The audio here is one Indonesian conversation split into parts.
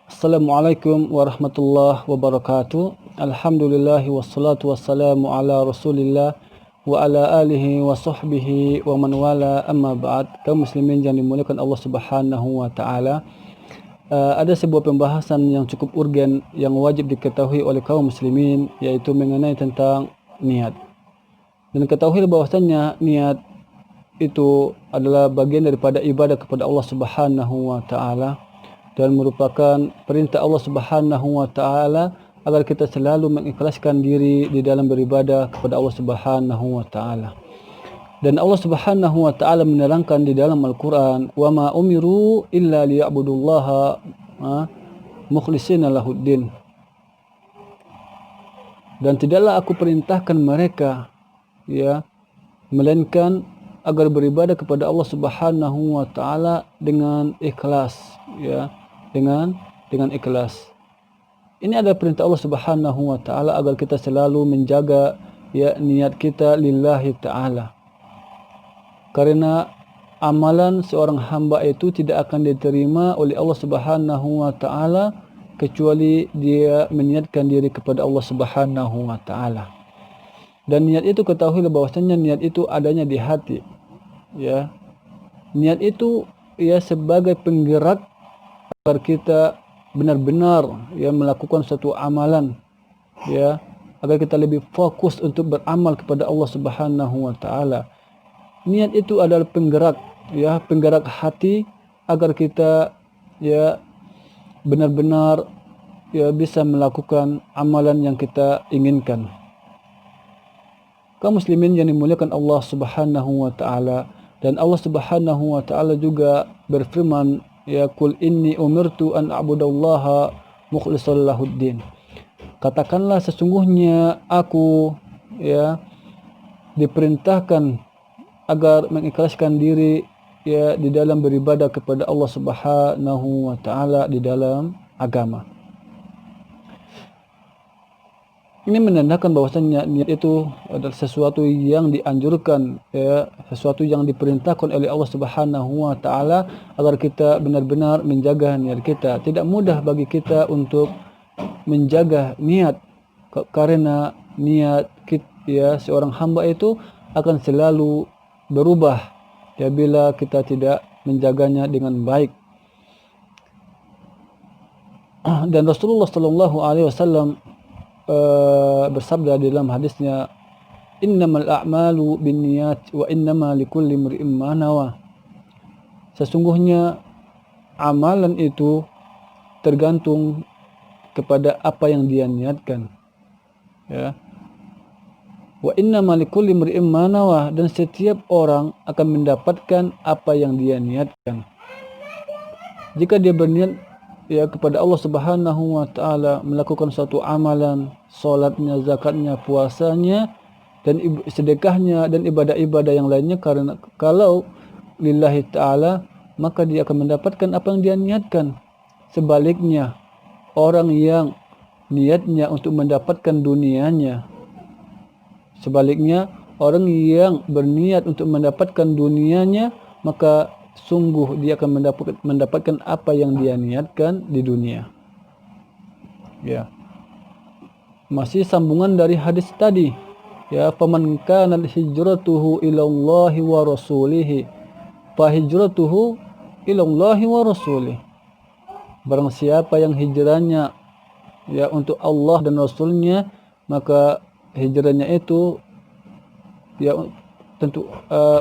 Assalamualaikum warahmatullahi wabarakatuh. Alhamdulillahi wassalatu wassalamu ala rasulillah wa ala alihi wa sahbihi wa man wala amma ba'd. Kaum muslimin yang dimuliakan Allah subhanahu wa ta'ala, ada sebuah pembahasan yang cukup urgen yang wajib diketahui oleh kaum muslimin, yaitu mengenai tentang niat. Dan ketahui bahwasannya niat itu adalah bagian daripada ibadah kepada Allah subhanahu wa ta'ala, dan merupakan perintah Allah Subhanahu wa taala agar kita selalu mengikhlaskan diri di dalam beribadah kepada Allah Subhanahu wa taala. Dan Allah Subhanahu wa taala menerangkan di dalam Al-Qur'an, "Wa ma umiru illa liya'budullaha mukhlishina lahuddin." Dan tidaklah aku perintahkan mereka melainkan agar beribadah kepada Allah Subhanahu wa taala dengan ikhlas, dengan ikhlas. Ini adalah perintah Allah Subhanahu wa taala agar kita selalu menjaga niat kita lillahi taala. Karena amalan seorang hamba itu tidak akan diterima oleh Allah Subhanahu wa taala kecuali dia meniatkan diri kepada Allah Subhanahu wa taala. Dan niat itu, ketahuilah bahwasanya niat itu adanya di hati. Niat itu sebagai penggerak agar kita benar-benar melakukan suatu amalan, agar kita lebih fokus untuk beramal kepada Allah Subhanahu wa taala. Niat itu adalah penggerak, penggerak hati agar kita benar-benar bisa melakukan amalan yang kita inginkan. Kaum muslimin yang dimuliakan Allah Subhanahu wa taala, dan Allah Subhanahu wa taala juga berfirman, "Qul inni umirtu an a'budallaha mukhlishan lahuddin." Katakanlah, sesungguhnya aku diperintahkan agar mengikhlaskan diri di dalam beribadah kepada Allah Subhanahu wa taala di dalam agama. Ini menandakan bahwasanya niat itu adalah sesuatu yang dianjurkan, sesuatu yang diperintahkan oleh Allah Subhanahu wa taala agar kita benar-benar menjaga niat kita. Tidak mudah bagi kita untuk menjaga niat, karena niat seorang hamba itu akan selalu berubah bila kita tidak menjaganya dengan baik. Dan Rasulullah sallallahu alaihi wasallam bersabda dalam hadisnya, "Innamal a'malu binniyat wa innama likulli imri'in ma nawa." Sesungguhnya amalan itu tergantung kepada apa yang dia niatkan. Wa innama likulli imri'in ma nawa, dan setiap orang akan mendapatkan apa yang dia niatkan. Jika dia berniat kepada Allah Subhanahu wa taala melakukan suatu amalan, salatnya, zakatnya, puasanya, dan sedekahnya, dan ibadah-ibadah yang lainnya, karena kalau lillahi taala, maka dia akan mendapatkan apa yang dia niatkan. Sebaliknya, orang yang niatnya untuk mendapatkan dunianya, berniat untuk mendapatkan dunianya, maka sungguh dia akan mendapatkan apa yang dia niatkan di dunia. Masih sambungan dari hadis tadi, faman kana hijratuhu ilallahi wa rasulihi fa hijratuhu ilallahi wa rasulihi. Barang siapa yang hijrahnya untuk Allah dan Rasulnya, maka hijrahnya itu tentu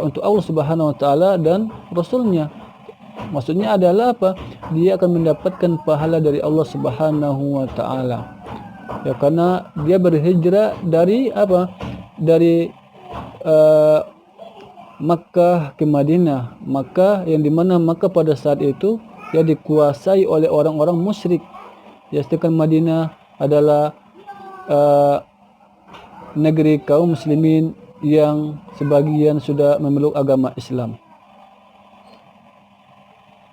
untuk Allah Subhanahu wa taala dan Rasulnya. Maksudnya adalah apa? Dia akan mendapatkan pahala dari Allah Subhanahu wa taala. Karena dia berhijrah dari apa? Dari Makkah ke Madinah. Makkah, yang dimana Makkah pada saat itu dikuasai oleh orang-orang musyrik. Sedangkan Madinah adalah negeri kaum muslimin yang sebagian sudah memeluk agama Islam.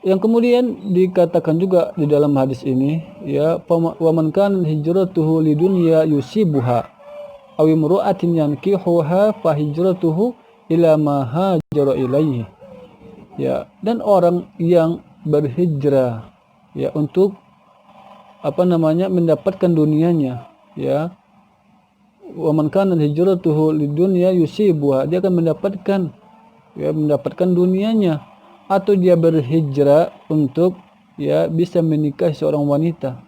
Yang kemudian dikatakan juga di dalam hadis ini, wa man kana hijratuhu lidunya yusibuha aw imra'atin yankihuha fa hijratuhu ila ma hajara ilaihi. Dan orang yang berhijrah untuk mendapatkan dunianya, ya. Wa man kana hijratuhu lidunya yusibuha, dia akan mendapatkan dunianya, atau dia berhijrah untuk bisa menikahi seorang wanita.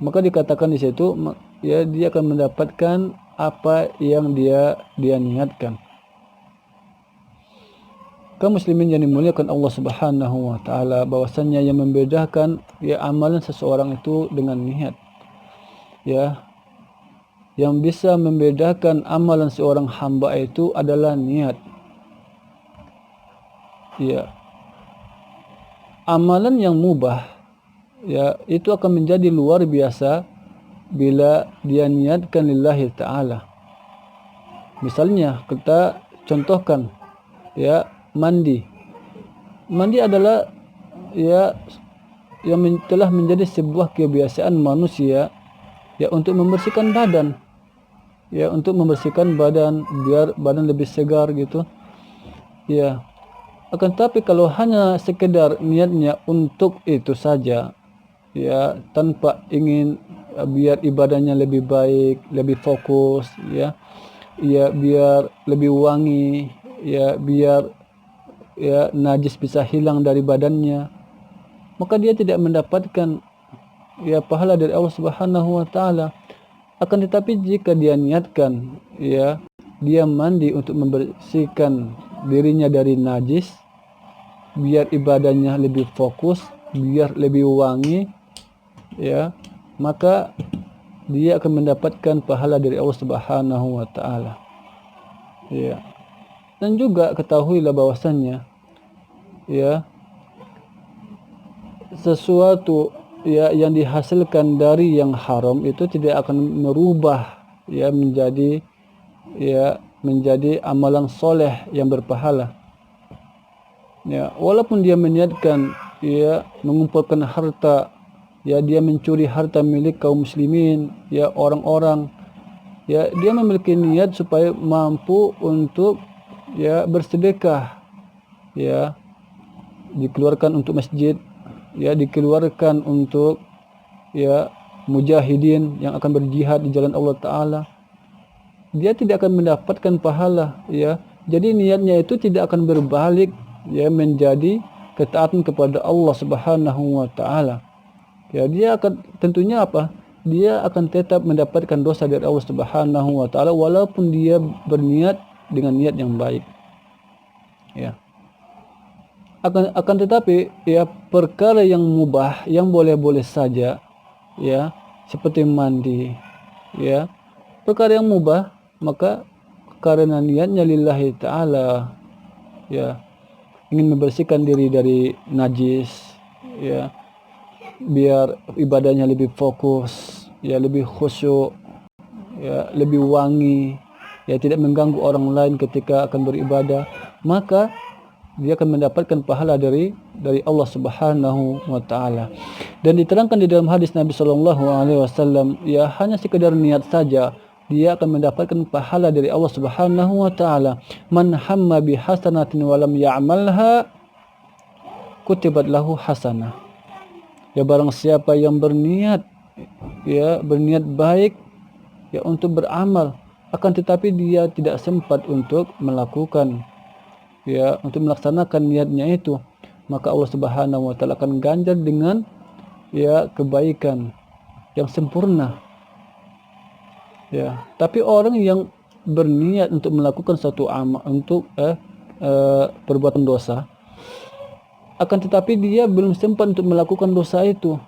Maka dikatakan di situ dia akan mendapatkan apa yang dia niatkan. Kaum muslimin yang dimuliakan Allah Subhanahu wa taala, bahwasannya yang membedakan amalan seseorang itu dengan niat. Yang bisa membedakan amalan seorang hamba itu adalah niat. Amalan yang mubah itu akan menjadi luar biasa bila dia niatkan lillahi ta'ala. Misalnya kita contohkan mandi adalah yang telah menjadi sebuah kebiasaan manusia untuk membersihkan badan, biar badan lebih segar gitu. Akan tapi kalau hanya sekedar niatnya untuk itu saja, tanpa ingin biar ibadahnya lebih baik, lebih fokus, biar lebih wangi, biar najis bisa hilang dari badannya, maka dia tidak mendapatkan pahala dari Allah Subhanahu wa taala. Akan tetapi jika dia niatkan dia mandi untuk membersihkan dirinya dari najis, biar ibadahnya lebih fokus, biar lebih wangi, maka dia akan mendapatkan pahala dari Allah Subhanahu wa taala. Dan juga ketahuilah bahwasannya sesuatu yang dihasilkan dari yang haram itu tidak akan merubah menjadi amalan soleh yang berpahala. Walaupun dia meniatkan mengumpulkan harta, dia mencuri harta milik kaum muslimin, orang-orang, dia memiliki niat supaya mampu untuk bersedekah, dikeluarkan untuk masjid, dikeluarkan untuk mujahidin yang akan berjihad di jalan Allah Ta'ala. Dia tidak akan mendapatkan pahala, jadi niatnya itu tidak akan berbalik menjadi ketaatan kepada Allah Subhanahu wa taala. Dia akan tentunya dia akan tetap mendapatkan dosa dari Allah Subhanahu wa taala walaupun dia berniat dengan niat yang baik. Akan tetapi perkara yang mubah, yang boleh-boleh saja, seperti mandi, perkara yang mubah, maka karena niatnya lillahi ta'ala, ingin membersihkan diri dari najis, biar ibadahnya lebih fokus, lebih khusyuk, lebih wangi, tidak mengganggu orang lain ketika akan beribadah, maka dia akan mendapatkan pahala dari Allah Subhanahu wa taala. Dan diterangkan di dalam hadis Nabi sallallahu alaihi wasallam, hanya sekedar niat saja dia akan mendapatkan pahala dari Allah Subhanahu wa taala. Man hamma bi hasanatin wa lam ya'malha kutibat lahu hasanah. Barang siapa yang berniat baik untuk beramal, akan tetapi dia tidak sempat untuk melakukan untuk melaksanakan niatnya itu, maka Allah Subhanahu wa taala akan ganjar dengan kebaikan yang sempurna. Tapi orang yang berniat untuk melakukan suatu amal, untuk perbuatan dosa, akan tetapi dia belum sempat untuk melakukan dosa itu,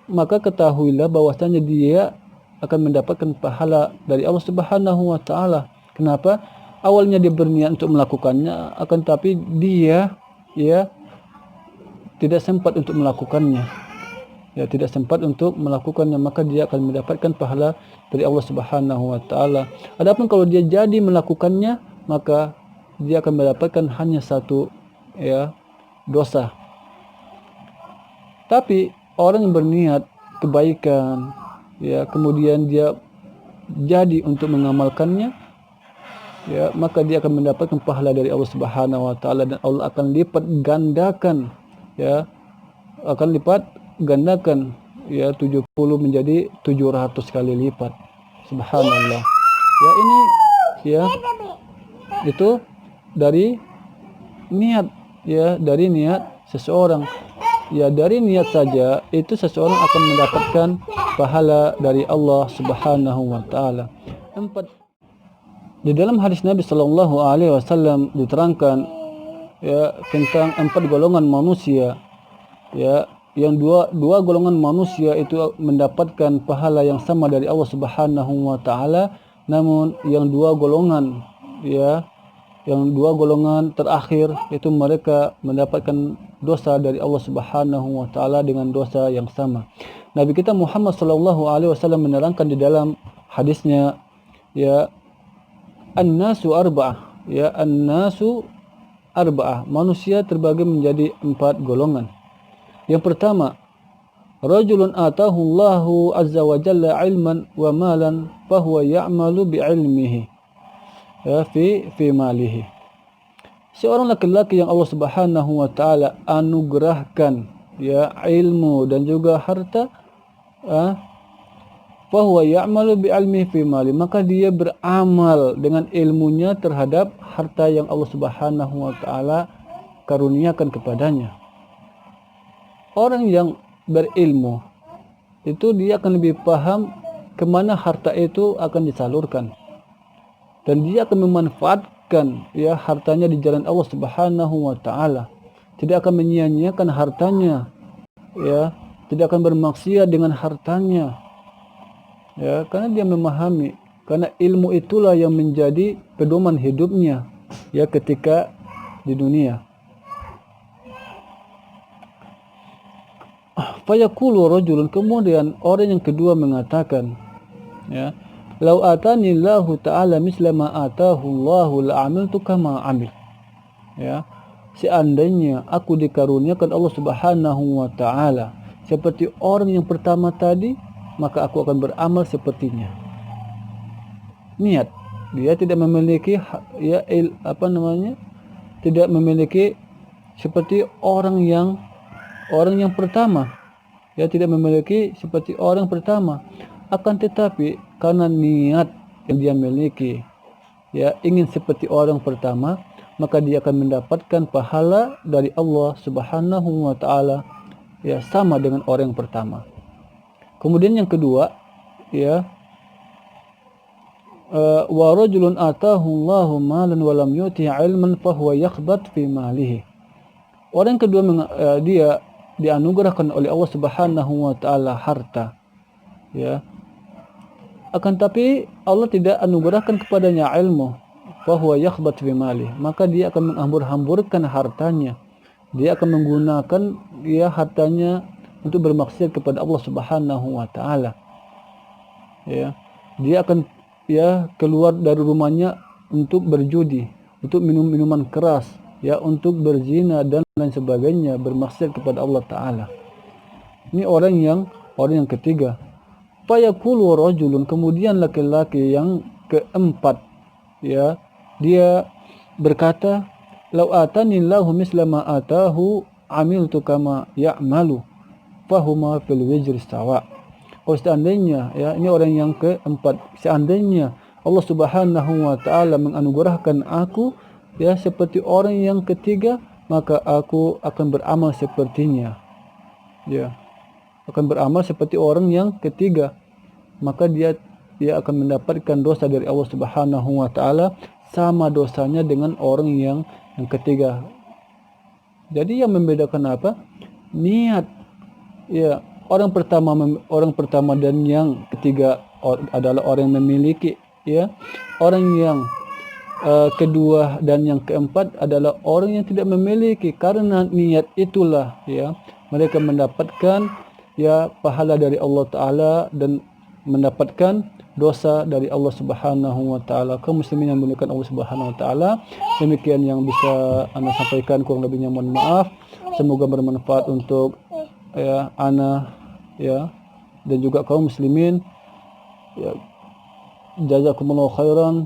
maka ketahuilah bahwasanya dia akan mendapatkan pahala dari Allah Subhanahu wa taala. Kenapa? Awalnya dia berniat untuk melakukannya, akan tetapi dia tidak sempat untuk melakukannya. Maka dia akan mendapatkan pahala dari Allah Subhanahu wa taala. Adapun kalau dia jadi melakukannya, maka dia akan mendapatkan hanya satu dosa. Tapi orang yang berniat kebaikan, kemudian dia jadi untuk mengamalkannya, maka dia akan mendapatkan pahala dari Allah Subhanahu wa taala, dan Allah akan lipat gandakan ya 70 menjadi 700 kali lipat. Subhanallah. Ya ini ya itu dari niat, ya dari niat seseorang. Ya dari niat saja itu seseorang akan mendapatkan pahala dari Allah Subhanahu wa taala. Di dalam hadis Nabi Shallallahu alaihi wasallam diterangkan ya tentang 4 golongan manusia, ya yang dua golongan manusia itu mendapatkan pahala yang sama dari Allah Subhanahu wa taala, namun yang dua golongan terakhir itu mereka mendapatkan dosa dari Allah Subhanahu wa taala dengan dosa yang sama. Nabi kita Muhammad sallallahu alaihi wasallam menerangkan di dalam hadisnya, ya an-nasu arba'ah, ya an-nasu arba'ah, manusia terbagi menjadi 4 golongan. Yang pertama, rajulun atahu Allahu azza wa jalla ilman wa malan fahuwa ya'malu bi ilmihi, ya fi malihi. Seorang laki-laki yang Allah Subhanahu wa taala anugerahkan ya ilmu dan juga harta, fahuwa ya'malu bi ilmihi fi mali, maka dia beramal dengan ilmunya terhadap harta yang Allah Subhanahu wa taala karuniakan kepadanya. Orang yang berilmu itu dia akan lebih paham kemana harta itu akan disalurkan, dan dia akan memanfaatkan ya hartanya di jalan Allah Subhanahu wa taala. Tidak akan menyia-nyiakan hartanya, ya tidak akan bermaksiat dengan hartanya, ya karena dia memahami, karena ilmu itulah yang menjadi pedoman hidupnya ya ketika di dunia. Fayaqulu rajulun, kemudian orang yang kedua mengatakan, ya lau atani Allahu ta'ala misla ma atahu Allahu la'amiltu kama amil, ya seandainya aku dikaruniakan Allah Subhanahu wa taala seperti orang yang pertama tadi, maka aku akan beramal sepertinya. Niat, dia tidak memiliki tidak memiliki seperti orang yang pertama, ya tidak memiliki seperti orang pertama, akan tetapi karena niat yang dia miliki ya ingin seperti orang pertama, maka dia akan mendapatkan pahala dari Allah Subhanahu wa taala ya sama dengan orang yang pertama. Kemudian yang kedua, ya wa rajulun atahu Allahu malan wa lam yu'tihi ilman fa huwa yakhbat fi malihi. Orang kedua dia dianugerahkan oleh Allah Subhanahu wa taala harta, ya akan tapi Allah tidak anugerahkan kepadanya ilmu, fa huwa yakhbat fi malihi, maka dia akan menghambur-hamburkan hartanya, dia akan menggunakan ya hartanya untuk bermaksiat kepada Allah Subhanahu wa taala. Ya, dia akan ya keluar dari rumahnya untuk berjudi, untuk minum minuman keras, ya untuk berzina dan lain sebagainya, bermaksiat kepada Allah taala. Ini orang yang ketiga. Fayaqulu rajulun, kemudian laki-laki yang keempat, ya dia berkata, lau atani Allahu misla ma atahu amiltu kama ya'malu fahuma fil wizri sawa. Seandainya, ya ini orang yang keempat, seandainya Allah Subhanahu wa taala menganugerahkan aku ya seperti orang yang ketiga, maka aku akan beramal sepertinya, ya akan beramal seperti orang yang ketiga, maka dia akan mendapatkan dosa dari Allah Subhanahu wa taala sama dosanya dengan orang yang ketiga. Jadi yang membedakan apa? Niat. Ya, orang pertama dan yang ketiga adalah orang yang memiliki, ya. Orang yang kedua dan yang keempat adalah orang yang tidak memiliki, karena niat itulah ya mereka mendapatkan ya pahala dari Allah taala dan mendapatkan dosa dari Allah Subhanahu wa taala. Kaum muslimin yang dimuliakan Allah Subhanahu wa taala, demikian yang bisa Ana sampaikan, kurang lebihnya mohon maaf. Semoga bermanfaat untuk ya Ana ya dan juga kaum muslimin. Ya, jazakumullahu khairan.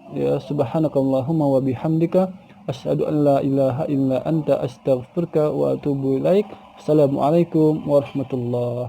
Ya, subhanakallahumma wa bihamdika asyhadu an la ilaha illa anta astaghfiruka wa atubu ilaik. Assalamualaikum warahmatullahi